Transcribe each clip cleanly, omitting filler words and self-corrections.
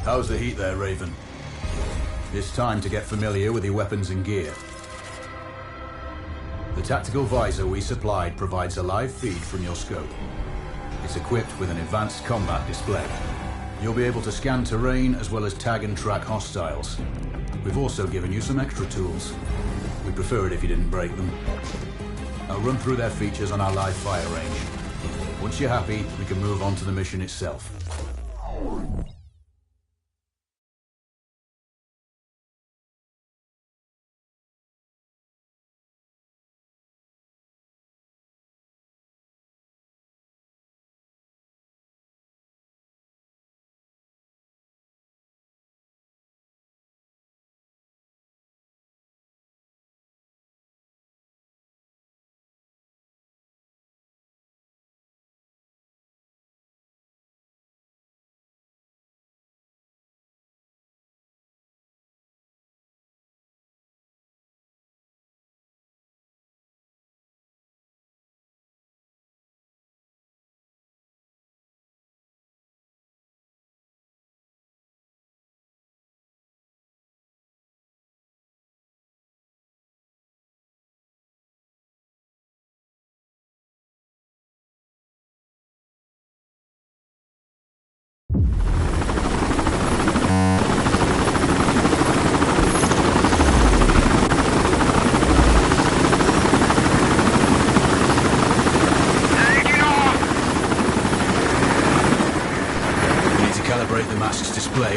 How's the heat there, Raven? It's time to get familiar with your weapons and gear. The tactical visor we supplied provides a live feed from your scope. It's equipped with an advanced combat display. You'll be able to scan terrain as well as tag and track hostiles. We've also given you some extra tools. We'd prefer it if you didn't break them. I'll run through their features on our live fire range. Once you're happy, we can move on to the mission itself.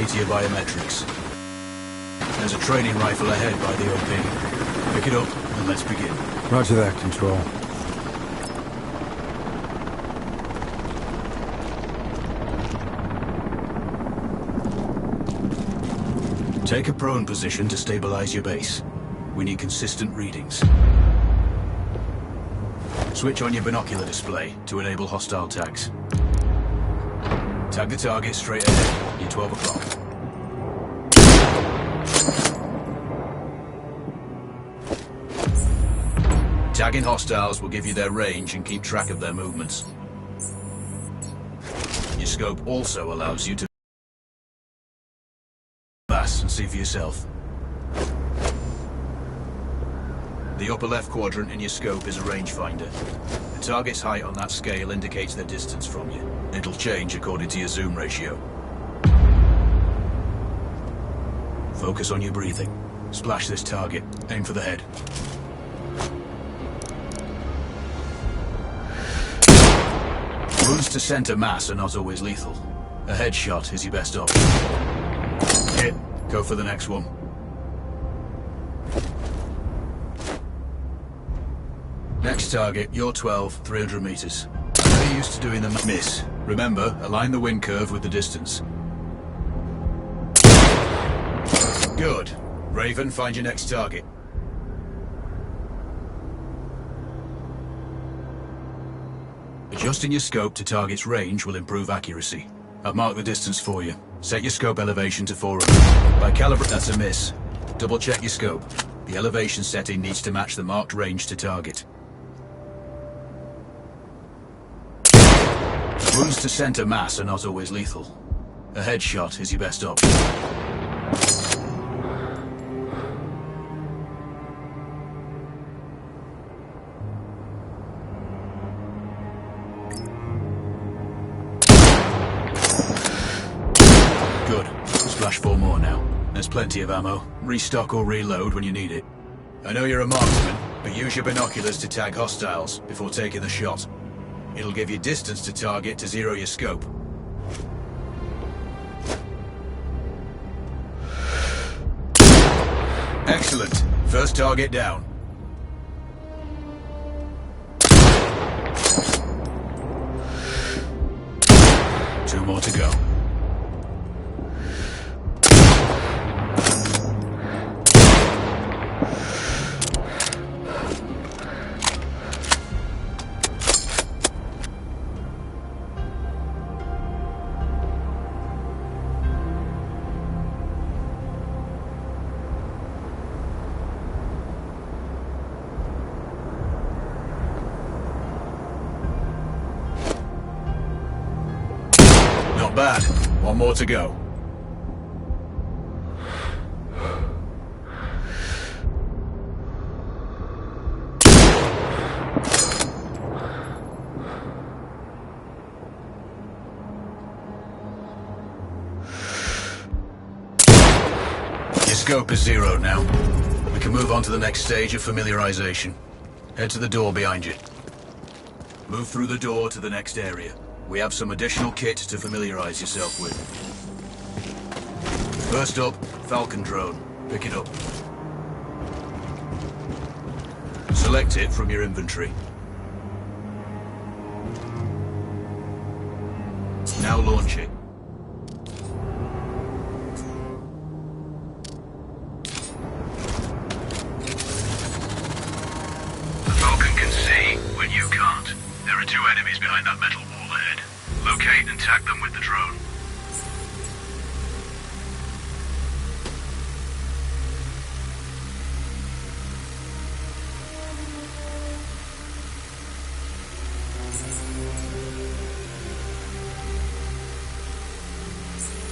To your biometrics. There's a training rifle ahead by the OP. Pick it up and let's begin. Roger that, Control. Take a prone position to stabilize your base. We need consistent readings. Switch on your binocular display to enable hostile tags. Tag the target straight ahead. You're 12 o'clock. Tagging hostiles will give you their range and keep track of their movements. Your scope also allows you to pass and see for yourself. The upper left quadrant in your scope is a rangefinder. The target's height on that scale indicates their distance from you. It'll change according to your zoom ratio. Focus on your breathing. Splash this target. Aim for the head. Wounds to center mass are not always lethal. A headshot is your best option. Hit. Go for the next one. Next target, you're 12, 300 meters. They're used to doing the miss. Remember, align the wind curve with the distance. Good. Raven, find your next target. Adjusting your scope to target's range will improve accuracy. I've marked the distance for you. Set your scope elevation to 400. By calibrate, that's a miss. Double check your scope. The elevation setting needs to match the marked range to target. Wounds to center mass are not always lethal. A headshot is your best option. Good. Splash 4 more now. There's plenty of ammo. Restock or reload when you need it. I know you're a marksman, but use your binoculars to tag hostiles before taking the shot. It'll give you distance to target to zero your scope. Excellent. First target down. Two more to go. Not bad. One more to go. Scope is zero now. We can move on to the next stage of familiarization. Head to the door behind you. Move through the door to the next area. We have some additional kit to familiarize yourself with. First up, Falcon drone. Pick it up. Select it from your inventory. Now launch it. The Falcon can see when you can't. There are 2 enemies behind that metal wall ahead. Locate and tag them with the drone.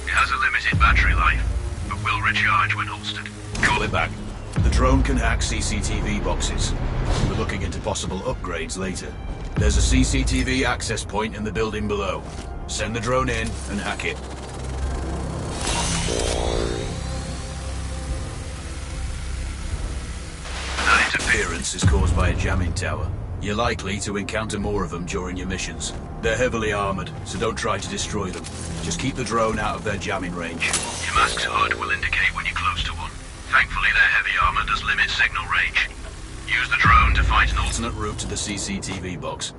It has a limited battery life, but will recharge when holstered. Call it back. The drone can hack CCTV boxes. We're looking into possible upgrades later. There's a CCTV access point in the building below. Send the drone in and hack it. That interference is caused by a jamming tower. You're likely to encounter more of them during your missions. They're heavily armored, so don't try to destroy them. Just keep the drone out of their jamming range. Your mask's HUD will indicate when you're close to one. Thankfully, their heavy armor does limit signal range. Use the drone to find an Alternate route to the CCTV box.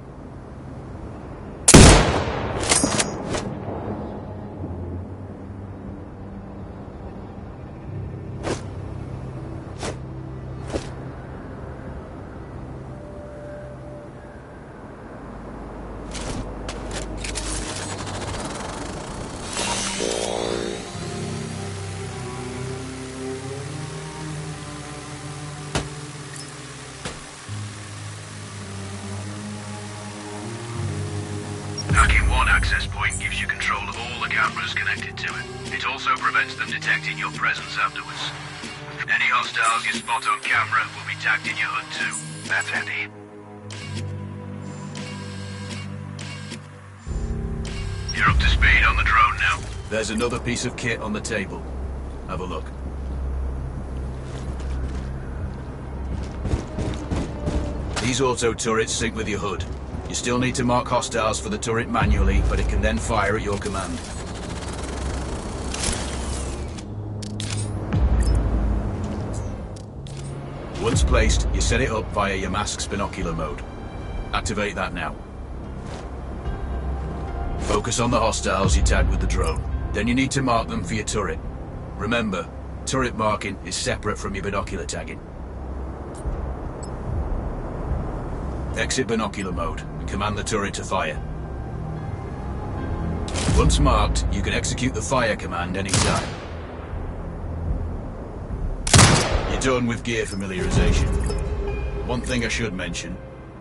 Hacking one access point gives you control of all the cameras connected to it. It also prevents them detecting your presence afterwards. Any hostiles you spot on camera will be tagged in your HUD too. That's handy. You're up to speed on the drone now. There's another piece of kit on the table. Have a look. These auto turrets sync with your HUD. You still need to mark hostiles for the turret manually, but it can then fire at your command. Once placed, you set it up via your mask's binocular mode. Activate that now. Focus on the hostiles you tag with the drone. Then you need to mark them for your turret. Remember, turret marking is separate from your binocular tagging. Exit binocular mode and command the turret to fire. Once marked, you can execute the fire command anytime. You're done with gear familiarization. One thing I should mention,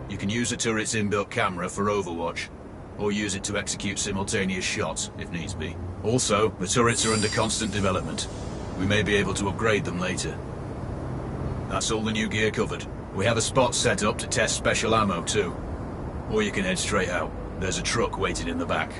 you can use a turret's inbuilt camera for overwatch, or use it to execute simultaneous shots if needs be. Also, the turrets are under constant development. We may be able to upgrade them later. That's all the new gear covered. We have a spot set up to test special ammo too. Or you can head straight out. There's a truck waiting in the back.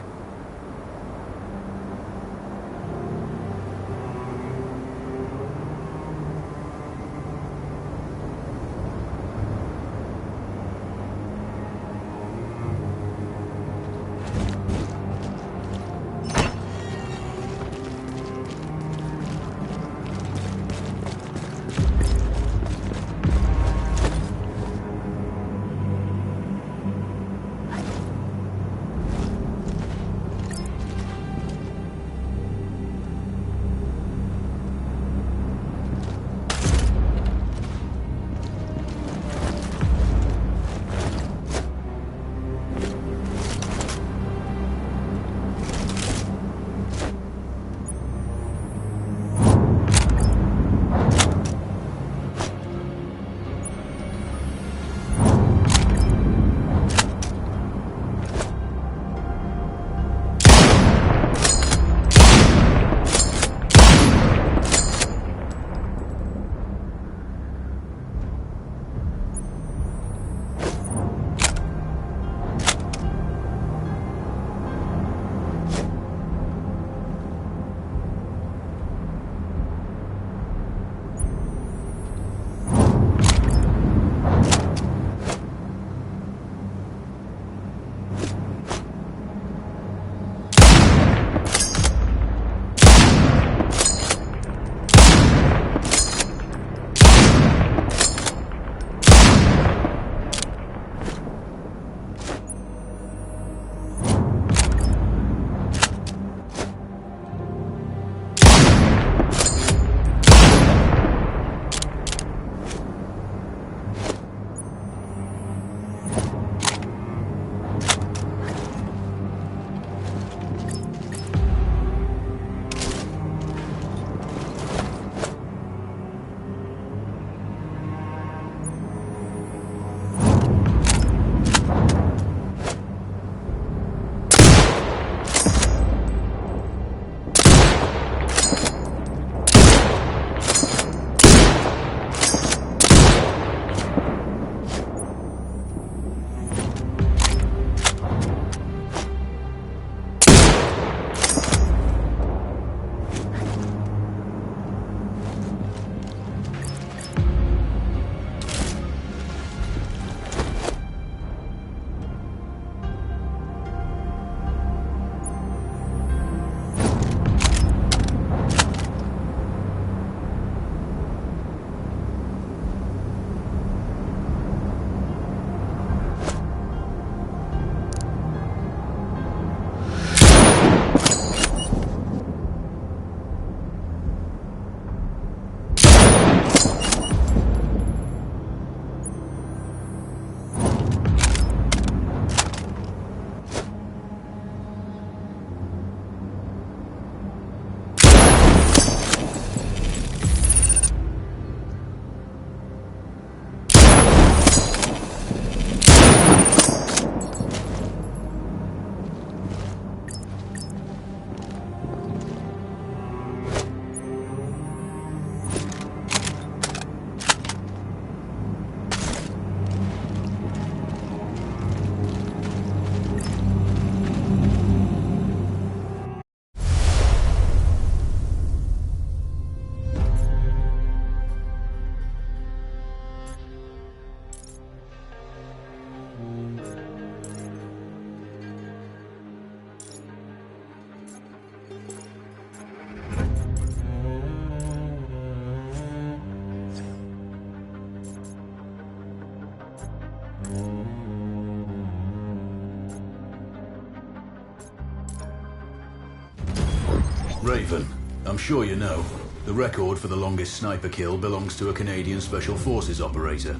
Raven. I'm sure you know, the record for the longest sniper kill belongs to a Canadian Special Forces operator.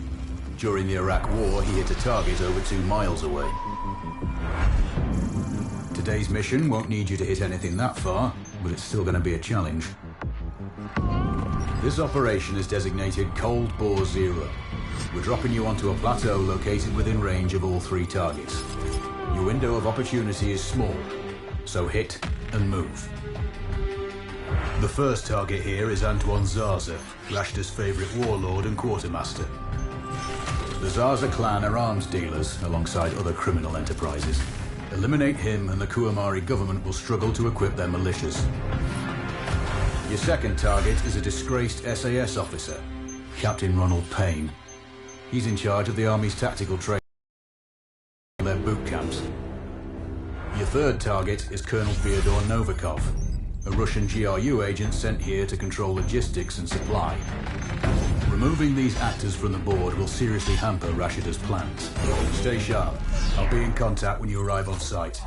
During the Iraq War, he hit a target over 2 miles away. Today's mission won't need you to hit anything that far, but it's still going to be a challenge. This operation is designated Cold Bore Zero. We're dropping you onto a plateau located within range of all 3 targets. Your window of opportunity is small, so hit and move. The first target here is Antoine Zaza, Rashta's favorite warlord and quartermaster. The Zaza clan are arms dealers alongside other criminal enterprises. Eliminate him and the Kuamari government will struggle to equip their militias. Your second target is a disgraced SAS officer, Captain Ronald Payne. He's in charge of the Army's tactical training and their boot camps. Your third target is Colonel Fyodor Novikov, a Russian GRU agent sent here to control logistics and supply. Removing these actors from the board will seriously hamper Rashida's plans. Stay sharp. I'll be in contact when you arrive on site.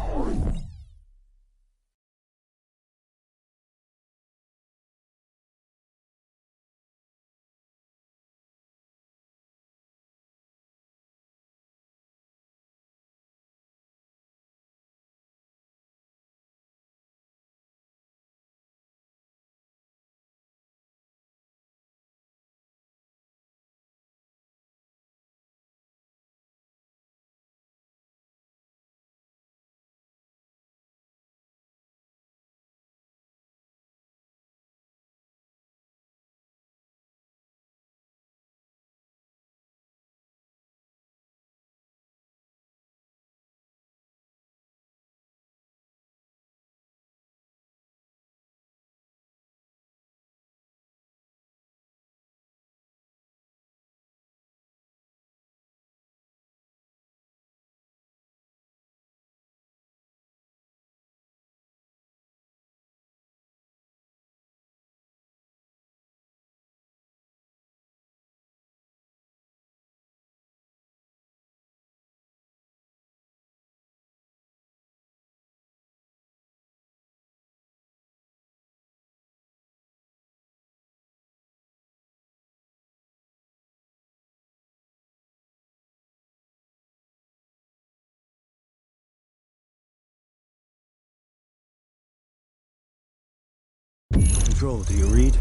Control, do you read?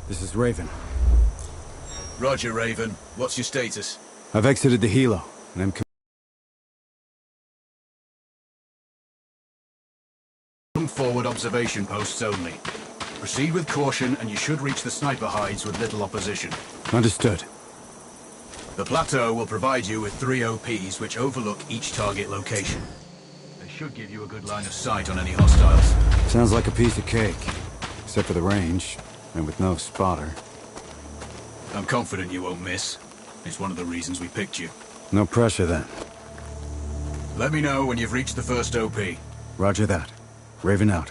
This is Raven. Roger, Raven. What's your status? I've exited the helo, and I'm Forward observation posts only. Proceed with caution and you should reach the sniper hides with little opposition. Understood. The plateau will provide you with 3 OPs which overlook each target location. They should give you a good line of sight on any hostiles. Sounds like a piece of cake. Except for the range, and with no spotter. I'm confident you won't miss. It's one of the reasons we picked you. No pressure then. Let me know when you've reached the first OP. Roger that. Raven out.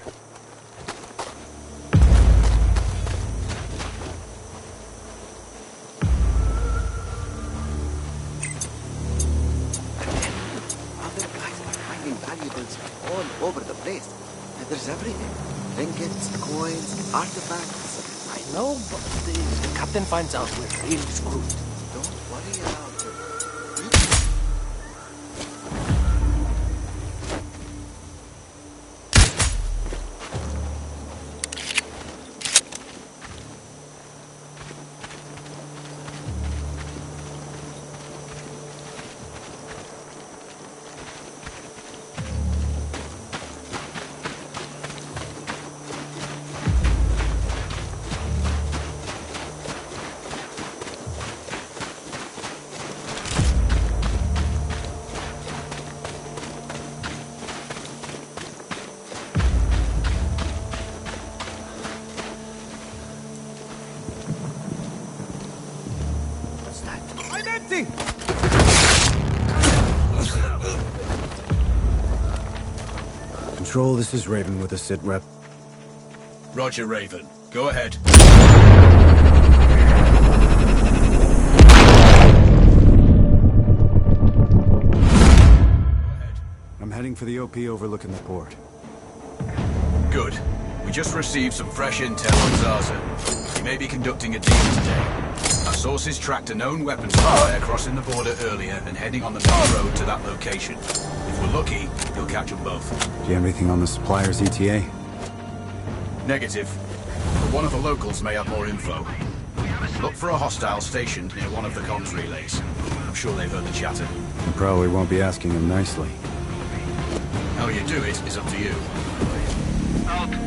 Other guys are finding valuables all over the place. And there's everything. Trinkets, coins, artifacts. I know, but if the captain finds out, we're really screwed. Don't worry about it. Control, this is Raven with a sit rep. Roger, Raven. Go ahead. I'm heading for the OP overlooking the port. Good. We just received some fresh intel on Zaza. He may be conducting a deal today. Our sources tracked a known weapons supplier crossing the border earlier and heading on the main road to that location. If we're lucky, he'll catch them both. Do you have anything on the supplier's ETA? Negative. But one of the locals may have more info. Look for a hostile stationed near one of the comms relays. I'm sure they've heard the chatter. You probably won't be asking him nicely. How you do it is up to you. Out.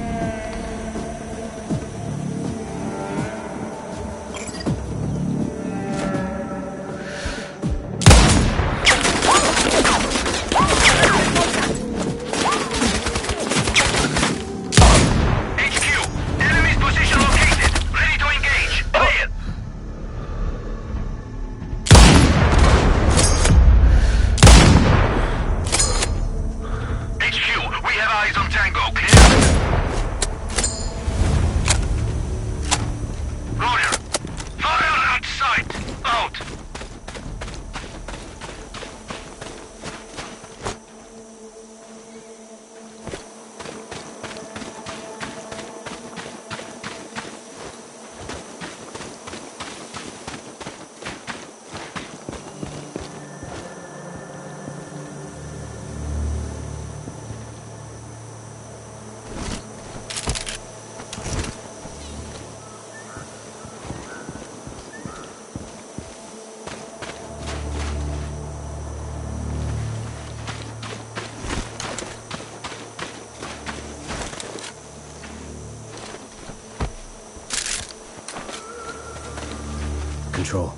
Control.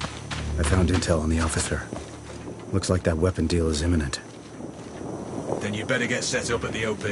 I found intel on the officer. Looks like that weapon deal is imminent. Then you better get set up at the OP.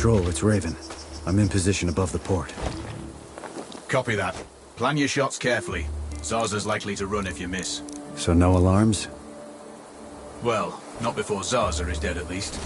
Control, it's Raven. I'm in position above the port. Copy that. Plan your shots carefully. Zaza's likely to run if you miss. So no alarms? Well, not before Zaza is dead at least.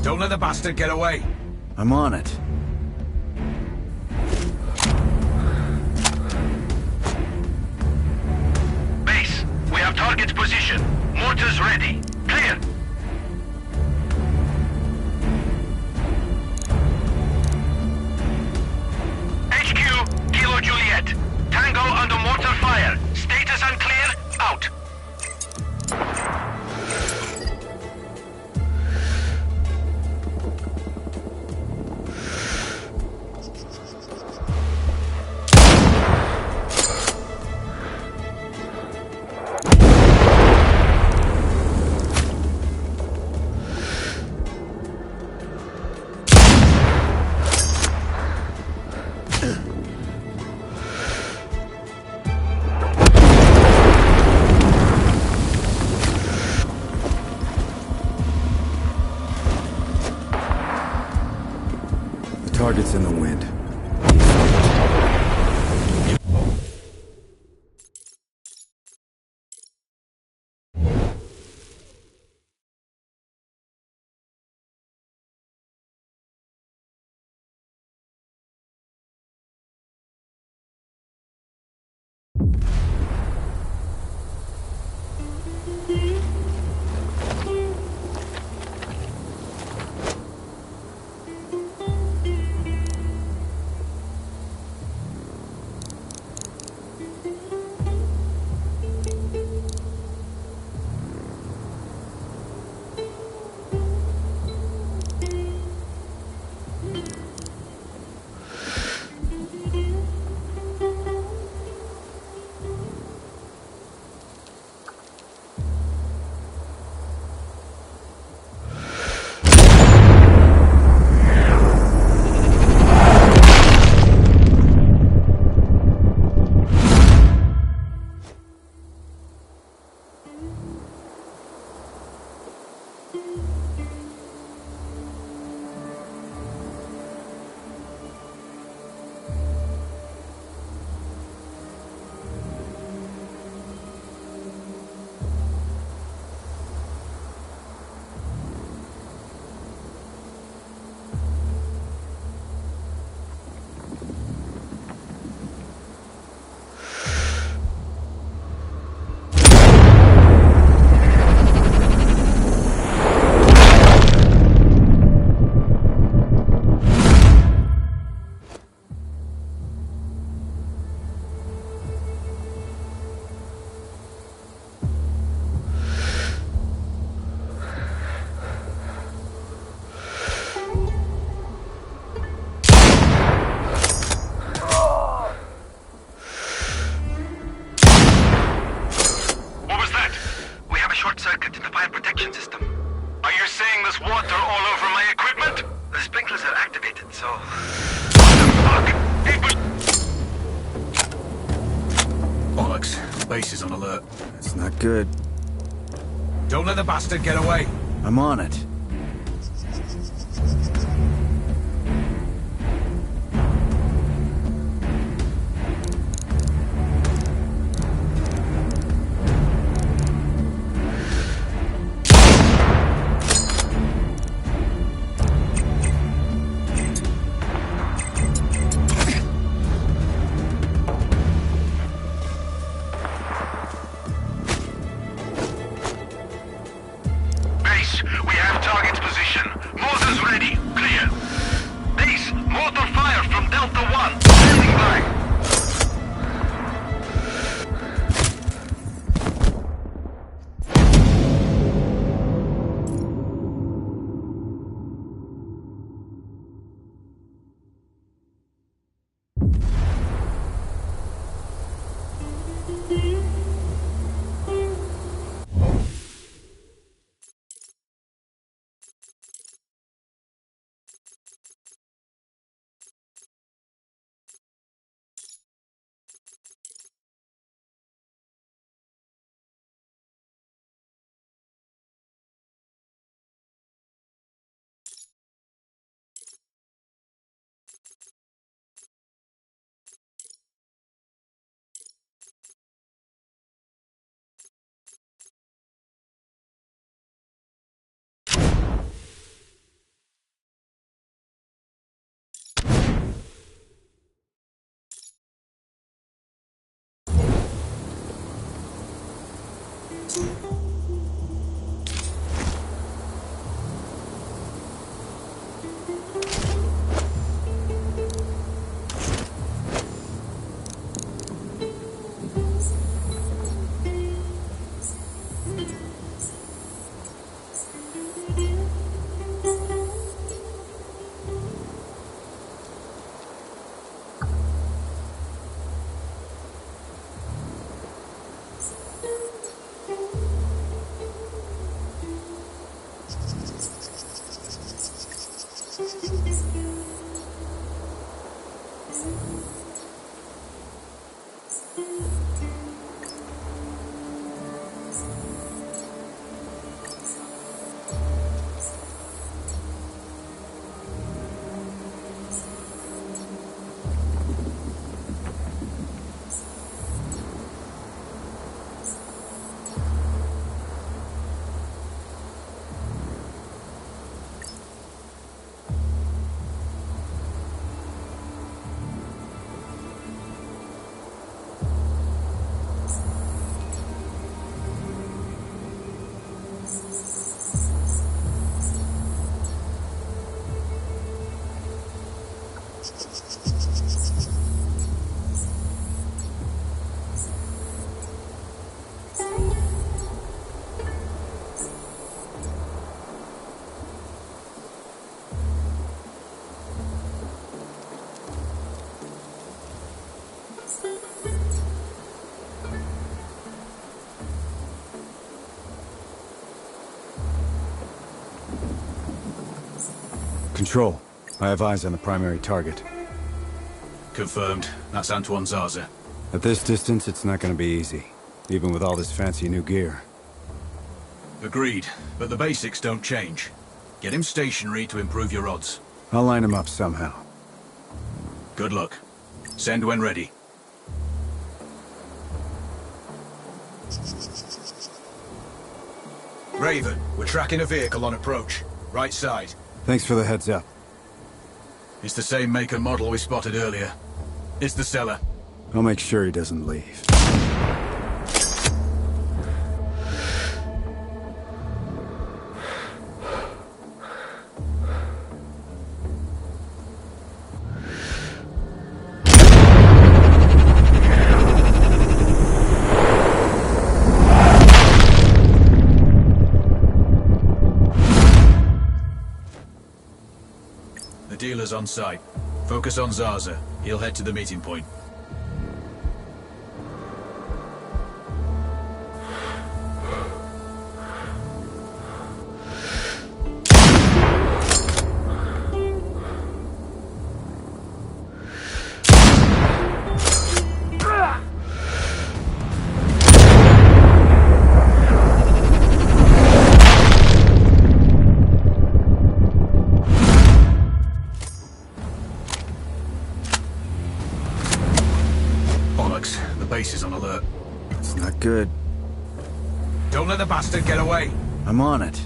Don't let the bastard get away. I'm on it. Base, we have target's position. Mortars ready. Clear. HQ, Kilo Juliet. Tango under mortar fire. Status unclear. Out. Target's in the wind. Circuit in the fire protection system. Are you saying there's water all over my equipment? The sprinklers are activated, so... What the fuck? Bollocks. Base is on alert. That's not good. Don't let the bastard get away. I'm on it. We have Control. I have eyes on the primary target. Confirmed. That's Antoine Zaza. At this distance, it's not gonna be easy. Even with all this fancy new gear. Agreed, but the basics don't change. Get him stationary to improve your odds. I'll line him up somehow. Good luck. Send when ready. Raven, we're tracking a vehicle on approach. Right side. Thanks for the heads up. It's the same make and model we spotted earlier. It's the seller. I'll make sure he doesn't leave. The dealer's on site. Focus on Zaza. He'll head to the meeting point. The base is on alert. It's not good. Don't let the bastard get away. I'm on it.